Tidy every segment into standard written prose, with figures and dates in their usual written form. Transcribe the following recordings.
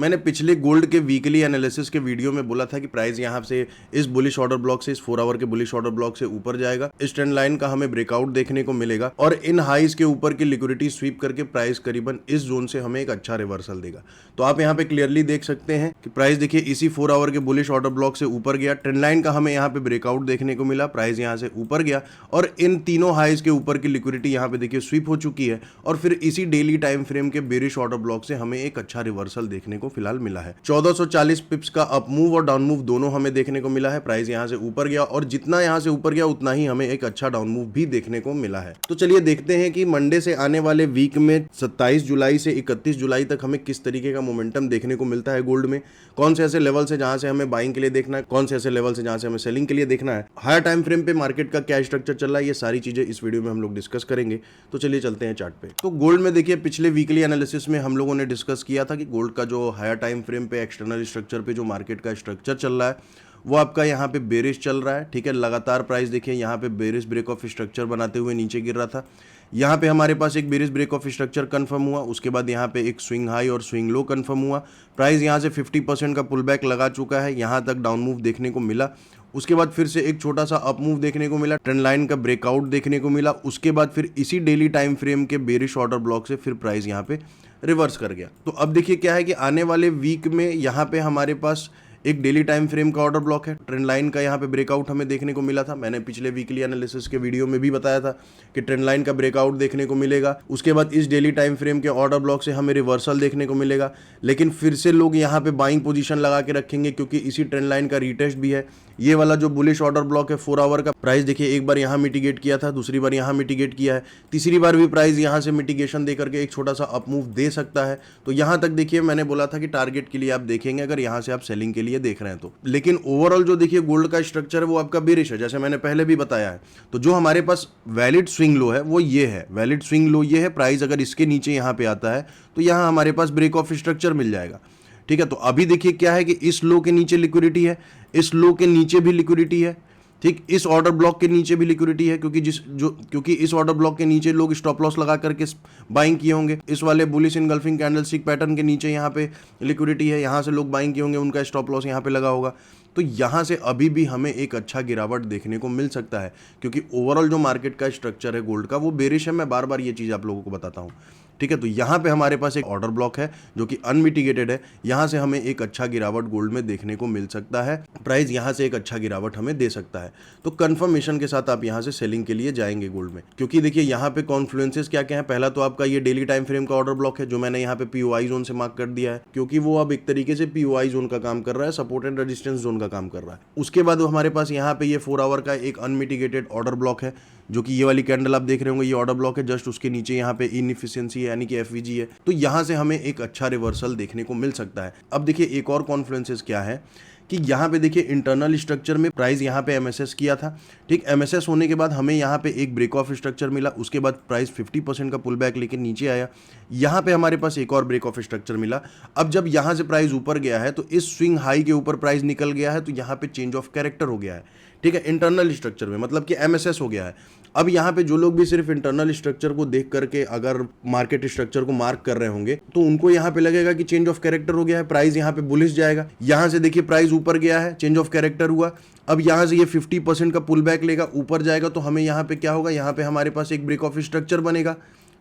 मैंने पिछले गोल्ड के वीकली एनालिसिस के वीडियो में बोला था कि प्राइस यहाँ से इस बुलिश ऑर्डर ब्लॉक से, इस 4 आवर के बुलिश ऑर्डर ब्लॉक से ऊपर जाएगा, इस ट्रेंड लाइन का हमें ब्रेकआउट देखने को मिलेगा और इन हाइज के ऊपर की लिक्विडिटी स्वीप करके प्राइस करीबन इस जोन से हमें एक अच्छा रिवर्सल देगा। तो आप यहाँ पे क्लियरली देख सकते हैं कि प्राइस देखिए इसी 4 आवर के बुलिश ऑर्डर ब्लॉक से ऊपर गया, ट्रेंड लाइन का हमें यहाँ पे ब्रेकआउट देखने को मिला, प्राइस यहाँ से ऊपर गया और इन तीनों हाइज के ऊपर की लिक्विडिटी यहाँ पे देखिए स्वीप हो चुकी है और फिर इसी डेली टाइम फ्रेम के बेरिश ऑर्डर ब्लॉक से हमें एक अच्छा रिवर्सल देखने को फिलहाल मिला है। 1440 पिप्स का अप मूव और डाउन मूव दोनों हमें देखने को मिला है। प्राइस यहां से ऊपर गया और जितना यहां से ऊपर गया उतना ही हमें एक अच्छा डाउन मूव भी देखने को मिला है। तो चलिए देखते हैं कि मंडे से आने वाले वीक में 27 जुलाई से 31 जुलाई तक हमें किस तरीके का मोमेंटम देखने को मिलता है गोल्ड में, कौन से ऐसे लेवल से जहां से हमें बाइंग के लिए देखना है, कौन से ऐसे लेवल से जहां से हमें सेलिंग के लिए देखना है, हायर टाइम फ्रेम पे मार्केट का क्या स्ट्रक्चर चल रहा है, ये सारी चीजें इस वीडियो में हम लोग डिस्कस करेंगे। तो चलिए चलते हैं चार्ट पे। तो गोल्ड में देखिए पिछले वीकली एनालिसिस में हम लोगों ने डिस्कस किया था कि गोल्ड का जो हायर टाइम फ्रेम पे एक्सटर्नल स्ट्रक्चर पे जो मार्केट का स्ट्रक्चर चल रहा है वो आपका यहाँ पे बेरिश चल रहा है। ठीक है, लगातार प्राइस देखिए यहाँ पे बेरिश ब्रेक ऑफ स्ट्रक्चर बनाते हुए नीचे गिर रहा था। यहाँ पे हमारे पास एक bearish break of structure confirm हुआ, उसके बाद यहाँ पे एक स्विंग हाई और स्विंग लो कंफर्म हुआ। प्राइस यहाँ से 50% का पुल बैक लगा चुका है, यहाँ तक डाउन मूव देखने को मिला। उसके बाद फिर से एक छोटा सा अप मूव देखने को मिला, ट्रेंड लाइन का ब्रेकआउट देखने को मिला। उसके बाद फिर इसी डेली टाइम फ्रेम के बेरिश ऑर्डर ब्लॉक से फिर प्राइस यहाँ पे रिवर्स कर गया। तो अब देखिए क्या है कि आने वाले वीक में यहाँ पे हमारे पास एक डेली टाइम फ्रेम का ऑर्डर ब्लॉक है, ट्रेंड लाइन का यहाँ पे ब्रेकआउट हमें देखने को मिला था। मैंने पिछले वीकली एनालिसिस के वीडियो में भी बताया था कि ट्रेंड लाइन का ब्रेकआउट देखने को मिलेगा। उसके बाद इस डेली टाइम फ्रेम के ऑर्डर ब्लॉक से हमें रिवर्सल देखने को मिलेगा, लेकिन फिर से लोग यहाँ पे बाइंग पोजीशन लगा के रखेंगे क्योंकि इसी ट्रेंड लाइन का रीटेस्ट भी है। ये वाला जो बुलिश ऑर्डर ब्लॉक है 4 आवर का, प्राइस देखिए एक बार यहाँ मिटिगेट किया था, दूसरी बार यहाँ मिटिगेट किया है, तीसरी बार भी प्राइस यहाँ से मिटिगेशन दे करके एक छोटा सा अप मूव दे सकता है। तो यहाँ तक देखिए मैंने बोला था कि टारगेट के लिए आप देखेंगे अगर यहाँ से आप सेलिंग के लिए देख रहे हैं तो। लेकिन ओवरऑल जो देखिए गोल्ड का स्ट्रक्चर है वो आपका बेरिश है, जैसे मैंने पहले भी बताया है। तो जो हमारे पास वैलिड स्विंग लो है वो ये है, वैलिड स्विंग लो ये है। प्राइस अगर इसके नीचे यहाँ पे आता है तो यहाँ हमारे पास ब्रेक ऑफ स्ट्रक्चर मिल जाएगा। ठीक है, तो अभी देखिए क्या है कि इस लो के नीचे लिक्विडिटी है, इस लो के नीचे भी लिक्विडिटी है, ठीक, इस ऑर्डर ब्लॉक के नीचे भी लिक्विडिटी है क्योंकि इस ऑर्डर ब्लॉक के नीचे लोग स्टॉप लॉस लगा करके बाइंग किए होंगे। इस वाले बुलिश इनगल्फिंग कैंडलस्टिक पैटर्न के नीचे यहाँ पे लिक्विडिटी है, यहाँ से लोग बाइंग किए होंगे, उनका स्टॉप लॉस यहाँ पे लगा होगा। तो यहाँ से अभी भी हमें एक अच्छा गिरावट देखने को मिल सकता है क्योंकि ओवरऑल जो मार्केट का स्ट्रक्चर है गोल्ड का वो बेरिश है। मैं बार बार ये चीज़ आप लोगों को बताता हूँ। ठीक है, तो यहाँ पे हमारे पास एक ऑर्डर ब्लॉक है जो कि अनमिटिगेटेड है, यहाँ से हमें एक अच्छा गिरावट गोल्ड में देखने को मिल सकता है। प्राइस यहाँ से एक अच्छा गिरावट हमें दे सकता है। तो कंफर्मेशन के साथ आप यहाँ से सेलिंग के लिए जाएंगे गोल्ड में, क्योंकि देखिए यहाँ पे कॉन्फ्लुएंसेस क्या क्या है। पहला तो आपका ये डेली टाइम फ्रेम का ऑर्डर ब्लॉक है जो मैंने यहाँ पे पीओआई जोन से मार्क कर दिया है क्योंकि वो अब एक तरीके से पीओआई जोन का काम कर रहा है, सपोर्ट एंड रेजिस्टेंस जोन का काम कर रहा है। उसके बाद हमारे पास यहाँ पे ये 4 आवर का एक अनमिटिगेटेड ऑर्डर ब्लॉक है जो कि ये वाली कैंडल आप देख रहे होंगे, ये ऑर्डर ब्लॉक है। जस्ट उसके नीचे यहाँ पे इनएफिशिएंसी है यानी कि एफवीजी है। तो यहाँ से हमें एक अच्छा रिवर्सल देखने को मिल सकता है। अब देखिए एक और कॉन्फ्लुएंसेस क्या है कि यहाँ पे देखिए इंटरनल स्ट्रक्चर में प्राइस यहाँ पे एमएसएस किया था। ठीक, एमएसएस होने के बाद हमें यहाँ पे एक ब्रेक ऑफ स्ट्रक्चर मिला, उसके बाद प्राइस 50% का पुल बैक लेके नीचे आया। यहाँ पे हमारे पास एक और ब्रेक ऑफ स्ट्रक्चर मिला। अब जब यहाँ से प्राइस ऊपर गया है तो इस स्विंग हाई के ऊपर प्राइस निकल गया है, तो यहाँ पे चेंज ऑफ कैरेक्टर हो गया है। ठीक है, इंटरनल स्ट्रक्चर में मतलब कि एमएसएस हो गया है। अब यहाँ पे जो लोग भी सिर्फ इंटरनल स्ट्रक्चर को देख करके अगर मार्केट स्ट्रक्चर को मार्क कर रहे होंगे तो उनको यहाँ पे लगेगा कि चेंज ऑफ कैरेक्टर हो गया है, प्राइस यहाँ पे बुलिश जाएगा। यहाँ से देखिए प्राइस ऊपर गया है, चेंज ऑफ कैरेक्टर हुआ। अब यहाँ से ये 50% का पुल बैक लेगा, ऊपर जाएगा, तो हमें यहाँ पे क्या होगा, यहाँ पे हमारे पास एक ब्रेक ऑफ स्ट्रक्चर बनेगा।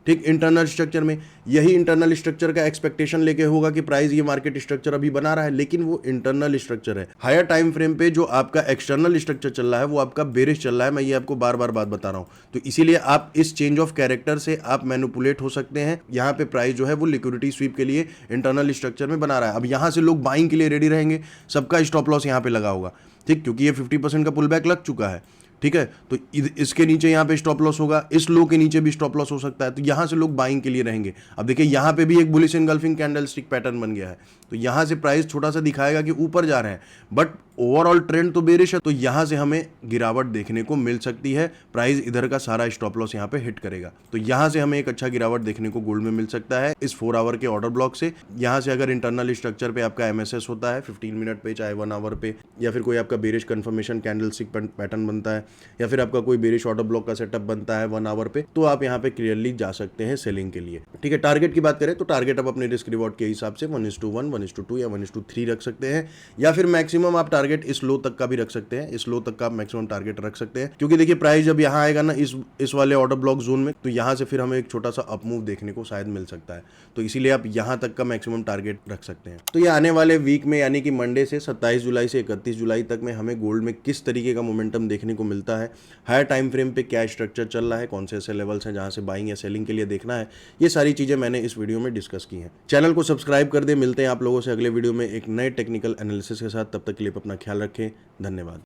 ठीक, इंटरनल स्ट्रक्चर में यही इंटरनल स्ट्रक्चर का एक्सपेक्टेशन लेके होगा कि प्राइस ये मार्केट स्ट्रक्चर अभी बना रहा है, लेकिन वो इंटरनल स्ट्रक्चर है। हायर टाइम फ्रेम पे जो आपका एक्सटर्नल स्ट्रक्चर चल रहा है वो आपका बेरिश चल रहा है। मैं ये आपको बार बार बात बता रहा हूँ, तो इसीलिए आप इस चेंज ऑफ कैरेक्टर से आप मैनिपुलेट हो सकते हैं। यहाँ पे प्राइस जो है वो लिक्विडिटी स्वीप के लिए इंटरनल स्ट्रक्चर में बना रहा है। अब यहाँ से लोग बाइंग के लिए रेडी रहेंगे, सबका स्टॉप लॉस यहाँ पे लगा होगा। ठीक, क्योंकि ये 50% का पुल बैक लग चुका है। ठीक है, तो इसके नीचे यहाँ पे स्टॉप लॉस होगा, इस लो के नीचे भी स्टॉप लॉस हो सकता है, तो यहाँ से लोग बाइंग के लिए रहेंगे। अब देखिए यहाँ पे भी एक बुलिश इनगल्फिंग कैंडलस्टिक पैटर्न बन गया है, तो यहाँ से प्राइस छोटा सा दिखाएगा कि ऊपर जा रहे हैं, बट ओवरऑल ट्रेंड तो बेरिश है। तो यहाँ से हमें गिरावट देखने को मिल सकती है, प्राइस इधर का सारा स्टॉप लॉस यहाँ पे हिट करेगा, तो यहाँ से हमें एक अच्छा गिरावट देखने को गोल्ड में मिल सकता है इस 4 आवर के ऑर्डर ब्लॉक से। यहाँ से अगर इंटरनल स्ट्रक्चर पे आपका एमएसएस होता है 15 मिनट पे, चाहे 1 आवर पे, या फिर कोई आपका बेरिश कंफर्मेशन कैंडलस्टिक पैटर्न बनता है, या फिर आपका कोई बेरिश ऑर्डर ब्लॉक का सेटअप बनता है 1 आवर पे, तो आप यहाँ पे क्लियरली जा सकते हैं सेलिंग के लिए। ठीक है, टारगेट की बात करें तो टारगेट आप अपने रिस्क रिवॉर्ड के हिसाब से 1:1, 1:2 या 1:3 रख सकते हैं, या फिर मैक्सिमम आप टारगेट इस लो तक का भी रख सकते हैं। इस लो तक का आप मैक्सिमम टारगेट रख सकते हैं, क्योंकि देखिए प्राइस जब यहाँ आएगा ना इस वाले ऑर्डर ब्लॉक जोन में, तो यहाँ से फिर हमें एक छोटा सा अप मूव देखने को शायद मिल सकता है। तो इसीलिए आप यहाँ तक का मैक्सिमम टारगेट रख सकते हैं। तो ये आने वाले वीक में यानी कि मंडे से 27 जुलाई से 31 जुलाई तक में हमें गोल्ड में किस तरीके का मोमेंटम देखने को मिलता है, हायर टाइम फ्रेम पे क्या स्ट्रक्चर चल रहा है, कौन से ऐसे लेवल्स हैं जहां से बाइंग या सेलिंग के लिए देखना है, ये सारी चीजें मैंने इस वीडियो में डिस्कस की हैं। चैनल को सब्सक्राइब कर दे। मिलते हैं आप लोगों से अगले वीडियो में एक नए टेक्निकल एनालिसिस के साथ। तब तक के लिए अपना ख्याल रखें। धन्यवाद।